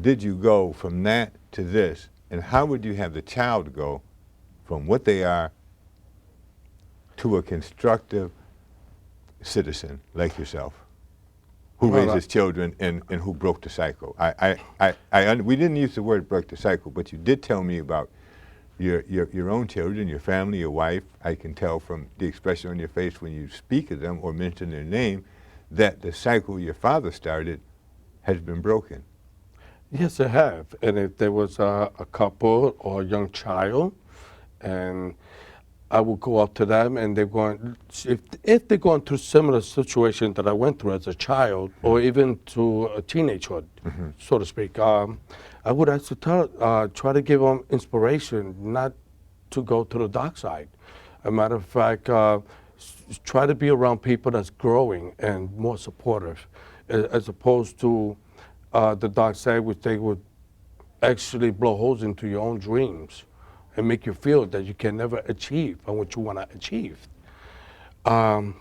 did you go from that to this, and how would you have the child go from what they are to a constructive citizen like yourself, who raises children and who broke the cycle? We didn't use the word broke the cycle, but you did tell me about your own children, your family, your wife. I can tell from the expression on your face when you speak of them or mention their name that the cycle your father started has been broken. Yes, I have. And if there was a couple or a young child, and I would go up to them, and they're going, if they're going through similar situations that I went through as a child, or even to a teenagehood, so to speak, I would actually try to give them inspiration, not to go to the dark side. As a matter of fact, try to be around people that's growing and more supportive, as opposed to the dark side, which they would actually blow holes into your own dreams and make you feel that you can never achieve on what you want to achieve. And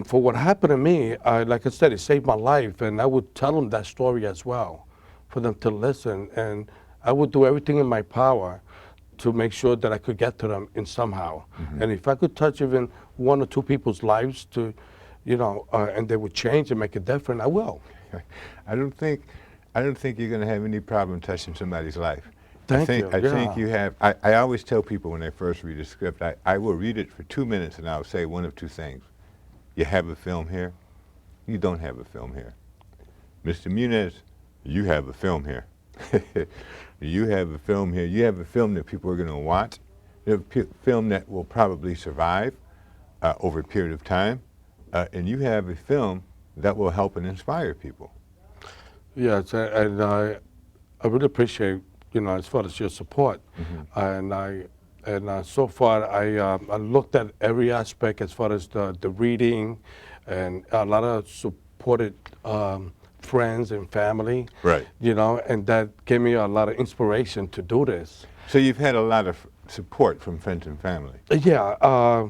for what happened to me, like I said, it saved my life, and I would tell them that story as well, for them to listen, and I would do everything in my power to make sure that I could get to them in somehow. And if I could touch even one or two people's lives to, and they would change and make it different, I will. I don't think you're going to have any problem touching somebody's life. Thank you. I think you have. I always tell people when they first read a script, I will read it for 2 minutes and I'll say one of two things. You have a film here. You don't have a film here. Mr. Muniz, you have a film here. You have a film here. You have a film that people are going to watch. You have a film that will probably survive over a period of time. And you have a film that will help and inspire people. Yes, and I really appreciate, as far as your support. And so far, I looked at every aspect as far as the reading, and a lot of supported friends and family. Right. And that gave me a lot of inspiration to do this. So you've had a lot of support from friends and family. Yeah.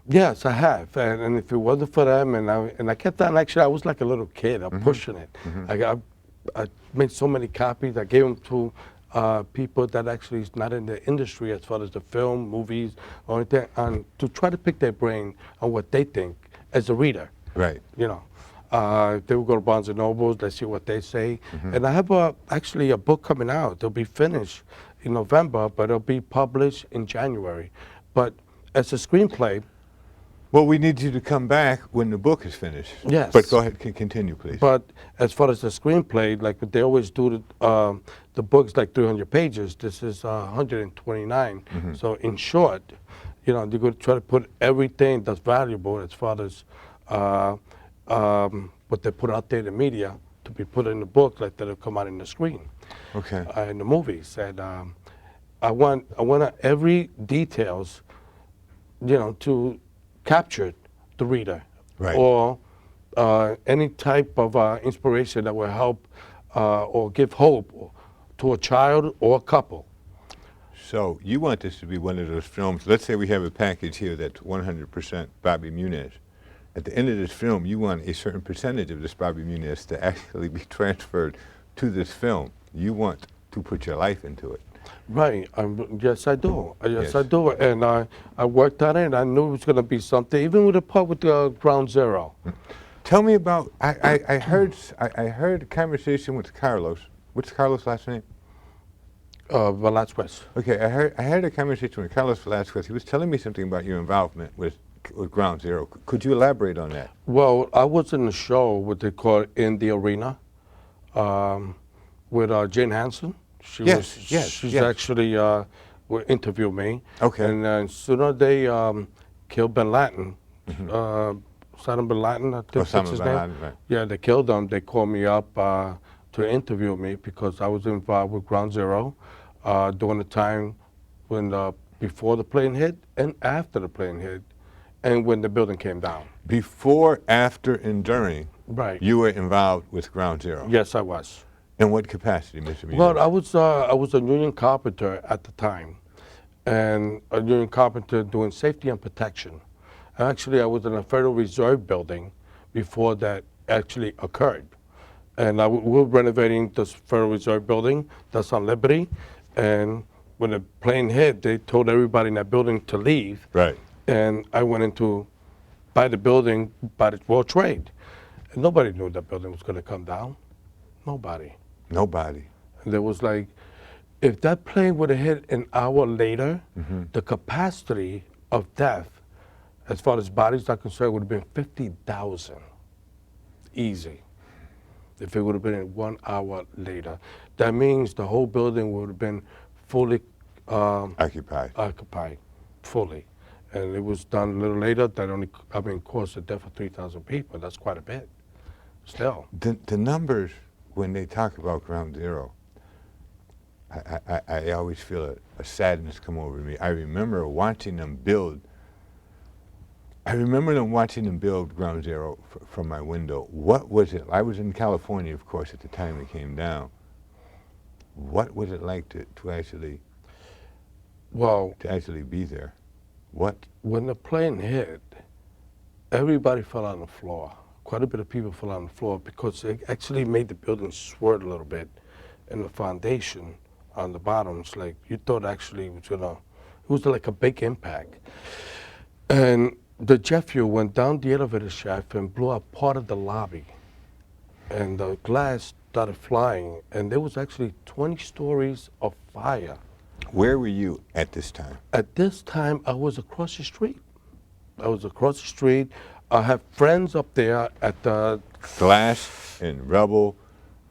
Yes, I have, and if it wasn't for them, and I kept on. Actually, I was like a little kid. I'm pushing it. I made so many copies. I gave them to people that actually is not in the industry as far as the film, movies, or anything, and to try to pick their brain on what they think as a reader. Right. They will go to Barnes and Nobles. Let's see what they say. And I have actually a book coming out. It'll be finished in November, but it'll be published in January. But as a screenplay. Well, we need you to come back when the book is finished. Yes. But go ahead, continue, please. But as far as the screenplay, like they always do, the book's like 300 pages. This is 129. So in short, you're going to try to put everything that's valuable as far as what they put out there in the media to be put in the book, like that'll come out in the screen. Okay. In the movies, and I want every details, to capture the reader, right, or any type of inspiration that will help or give hope to a child or a couple. So you want this to be one of those films. Let's say we have a package here that's 100% Bobby Muniz. At the end of this film, you want a certain percentage of this Bobby Muniz to actually be transferred to this film. You want to put your life into it. Right. Yes, I do. Yes, I do. And I worked on it. I knew it was going to be something, even with the part with Ground Zero. Tell me about. I heard a conversation with Carlos. What's Carlos' last name? Velasquez. Okay, I heard a conversation with Carlos Velasquez. He was telling me something about your involvement with Ground Zero. Could you elaborate on that? Well, I was in the show, what they call In the Arena, with Jane Hansen. She's actually interviewed me. Okay. And as soon as they killed Bin Laden, Saddam Bin Laden, I think that's his name. Laden, right. Yeah, they killed him. They called me up to interview me because I was involved with Ground Zero during the time when before the plane hit and after the plane hit, and when the building came down. Before, after, and during, right, you were involved with Ground Zero. Yes, I was. In what capacity, Mr. Muniz? Well, I was a union carpenter at the time, and a union carpenter doing safety and protection. Actually, I was in a Federal Reserve building before that actually occurred. And we're renovating this Federal Reserve building that's on Liberty. And when the plane hit, they told everybody in that building to leave. Right. And I went into buy the building by the World Trade. And nobody knew that building was going to come down. Nobody. Nobody. And there was like, if that plane would have hit an hour later, the capacity of death, as far as bodies are concerned, would have been 50,000. Easy. If it would have been 1 hour later. That means the whole building would have been fully Occupied. fully. And it was done a little later. That only, caused the death of 3,000 people. That's quite a bit. Still. The numbers, when they talk about Ground Zero, I always feel a sadness come over me. I remember watching them build. I remember them watching them build Ground Zero from my window. What was it? I was in California, of course, at the time it came down. What was it like to actually be there? What? When the plane hit, everybody fell on the floor. Quite a bit of people fell on the floor because it actually made the building swerve a little bit, and the foundation on the bottoms, like you thought actually was it was like a big impact. And the jet fuel went down the elevator shaft and blew up part of the lobby. And the glass started flying, and there was actually 20 stories of fire. Where were you at this time? At this time, I was across the street. I have friends up there at the Glass and rubble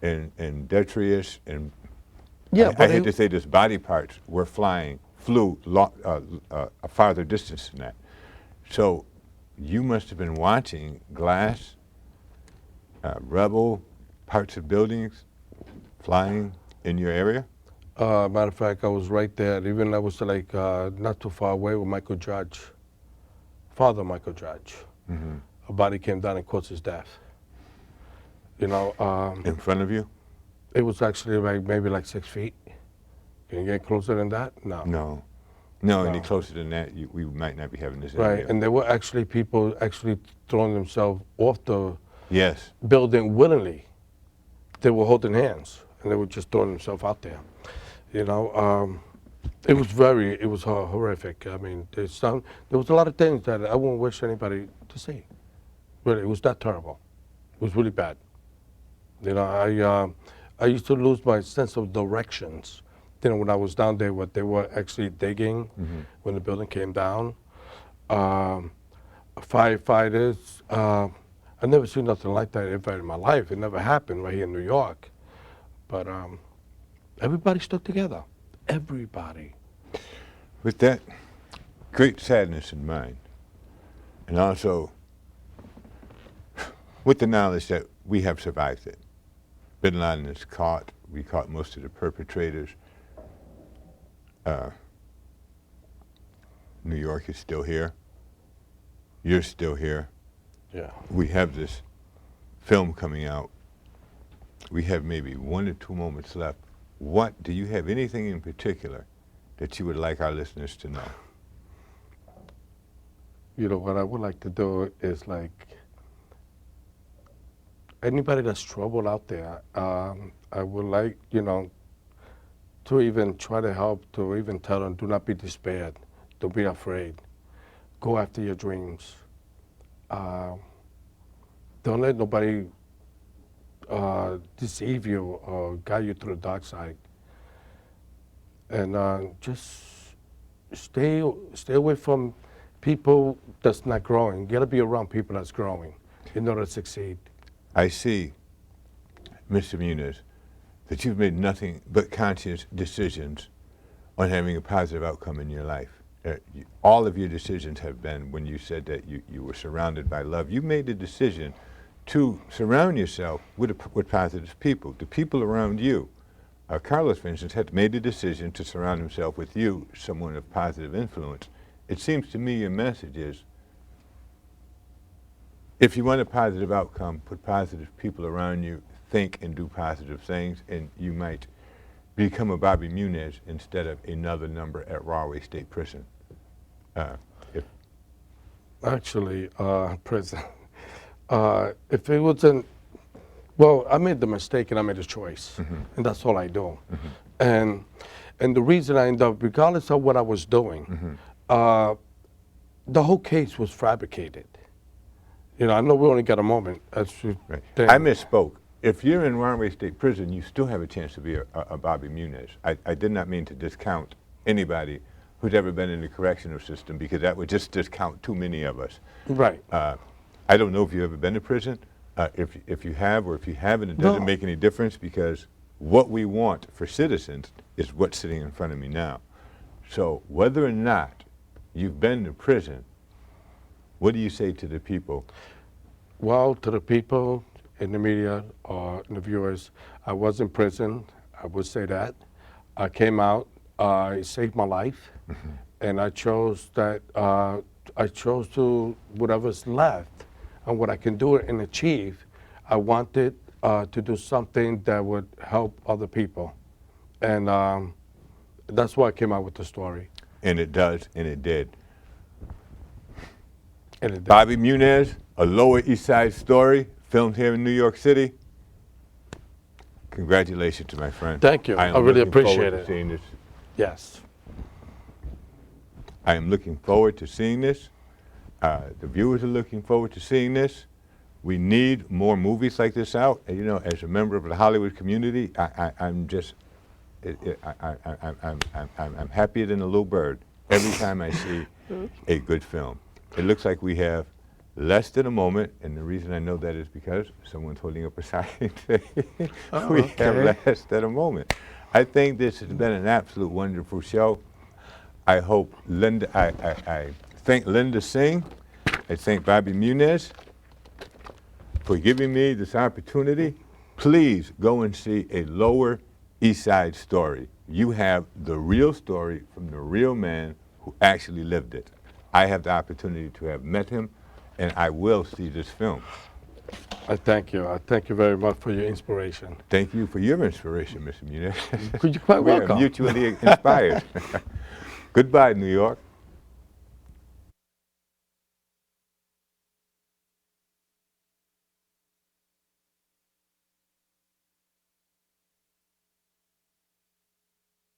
and detritus and yeah. I hate to say this, body parts flew a farther distance than that. So you must have been watching glass, rubble, parts of buildings flying in your area? Matter of fact, I was right there. Even I was like not too far away with Michael Judge, Father Michael Judge. A body came down and caused his death. You know. In front of you? It was actually maybe 6 feet. Can you get closer than that? No. No, any closer than that, we might not be having this interview. Right, and there were actually people throwing themselves off the building willingly. They were holding hands, and they were just throwing themselves out there. You know, it was horrific. I mean, there was a lot of things that I wouldn't wish anybody to see. Really, it was that terrible. It was really bad. You know, I used to lose my sense of directions. You know, when I was down there, what they were actually digging when the building came down. Firefighters, I've never seen nothing like that ever in my life. It never happened right here in New York. But everybody stuck together. Everybody. With that great sadness in mind, and also with the knowledge that we have survived it. Bin Laden is caught. We caught most of the perpetrators. New York is still here. You're still here. Yeah. We have this film coming out. We have maybe 1 or 2 moments left. What, do you have anything in particular that you would like our listeners to know? You know, what I would like to do is anybody that's troubled out there, I would like, to even try to help, to even tell them, do not be despaired. Don't be afraid. Go after your dreams. Don't let nobody deceive you or guide you through the dark side. And just stay away from people that's not growing. You gotta be around people that's growing in order to succeed. I see, Mr. Muniz, that you've made nothing but conscious decisions on having a positive outcome in your life. All of your decisions have been, when you said that you were surrounded by love, you made the decision to surround yourself with positive people. The people around you, Carlos, for instance, had made the decision to surround himself with you, someone of positive influence. It seems to me your message is, if you want a positive outcome, put positive people around you, think and do positive things, and you might become a Bobby Muniz instead of another number at Rahway State Prison. Actually, prison. If it wasn't, Well, I made the mistake and I made a choice, and that's all I do. And the reason I ended up, regardless of what I was doing, the whole case was fabricated. You know, I know we only got a moment. Right. I misspoke. If you're in Rahway State Prison, you still have a chance to be a Bobby Muniz. I did not mean to discount anybody who's ever been in the correctional system, because that would just discount too many of us. Right. I don't know if you've ever been to prison. If you have, or if you haven't, it doesn't make any difference, because what we want for citizens is what's sitting in front of me now. So whether or not you've been to prison, what do you say to the people? Well, to the people in the media or the viewers, I was in prison. I would say that. I came out. It saved my life, and I chose that. I chose to whatever's left and what I can do and achieve. I wanted to do something that would help other people, and that's why I came out with the story. And it does, and it did. And it did. Bobby Muniz, a Lower East Side story, filmed here in New York City. Congratulations to my friend. Thank you. I really appreciate it. Seeing this. Yes. I am looking forward to seeing this. The viewers are looking forward to seeing this. We need more movies like this out. And, you know, as a member of the Hollywood community, I'm just, I'm happier than a little bird every time I see a good film. It looks like we have less than a moment, and the reason I know that is because someone's holding up a sign saying we have less than a moment. I think this has been an absolute wonderful show. I hope Linda, I thank Linda Singh, I thank Bobby Muniz for giving me this opportunity. Please go and see a Lower East Side story. You have the real story from the real man who actually lived it. I have the opportunity to have met him, and I will see this film. I thank you. I thank you very much for your inspiration. Thank you for your inspiration, Mr. Muniz. You're quite welcome. We are mutually inspired. Goodbye, New York.